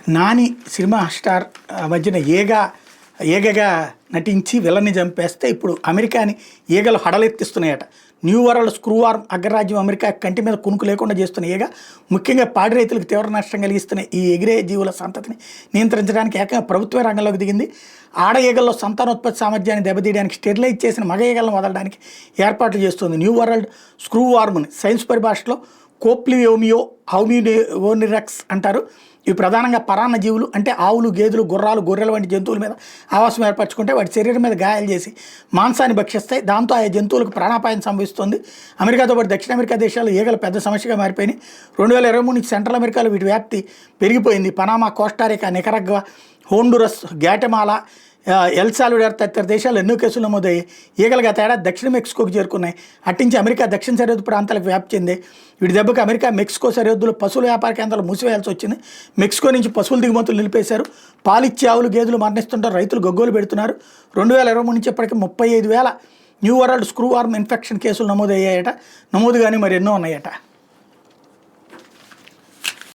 Nani cinema star మధ్యన ఏగగా నటించి విలన్ని చంపేస్తే ఇప్పుడు అమెరికాని ఈగలు హడలెత్తిస్తున్నాయట. న్యూ వరల్డ్ స్క్రూ వార్మ్ అగ్రరాజ్యం అమెరికా కంటి మీద కునుకు లేకుండా చేస్తున్న ఈగ ముఖ్యంగా పాడి రైతులకు తీవ్ర నష్టం కలిగిస్తున్న ఈ ఎగిరే జీవుల సంతతిని నియంత్రించడానికి ఏకంగా ప్రభుత్వ రంగంలోకి దిగింది. ఆడ ఈగల్లో సంతానోత్పత్తి సామర్థ్యాన్ని దెబ్బతీయడానికి స్టెరిలైజ్ చేసిన మగ ఈగలను వదలడానికి ఏర్పాట్లు చేస్తుంది. న్యూ వరల్డ్ స్క్రూ వార్మ్ని సైన్స్ పరిభాషలో కోప్లియోమియో హౌమియోనిరక్స్ అంటారు. ఇవి ప్రధానంగా పరాన్న జీవులు, అంటే ఆవులు, గేదెలు, గుర్రాలు, గొర్రెల వంటి జంతువుల మీద ఆవాసం ఏర్పరచుకుంటే వాటి శరీరం మీద గాయాలు చేసి మాంసాన్ని భక్షిస్తాయి. దాంతో ఆయా జంతువులకు ప్రాణాపాయం సంభవిస్తుంది. అమెరికాతో పాటు దక్షిణ అమెరికా దేశాల్లో ఈగలు పెద్ద సమస్యగా మారిపోయినాయి. 2023 నుంచి సెంట్రల్ అమెరికాలో వీటి వ్యాప్తి పెరిగిపోయింది. Panama, Costa Rica, Nicaragua, Honduras, Guatemala, El Salvador తదితర దేశాలు ఎన్నో కేసులు నమోదయ్యాయి. ఈగలుగా తేడా దక్షిణ మెక్సికోకి చేరుకున్నాయి. అట్టించి అమెరికా దక్షిణ సరిహద్దు ప్రాంతాలకు వ్యాప్తి చెంది వీటి దెబ్బకు అమెరికా మెక్సికో సరిహద్దులో పశువుల వ్యాపార కేంద్రాలు మూసివేయాల్సి వచ్చింది. మెక్సికో నుంచి పశువుల దిగుమతులు నిలిపేశారు. పాలిచ్చే ఆవులు, గేదెలు మరణిస్తుంటారు, రైతులు గగ్గోలు పెడుతున్నారు. 2023 నుంచి ఇప్పటికీ 35,000 new world screw worm infection కేసులు నమోదయ్యాయట. నమోదు కానీ మరి ఎన్నో ఉన్నాయట.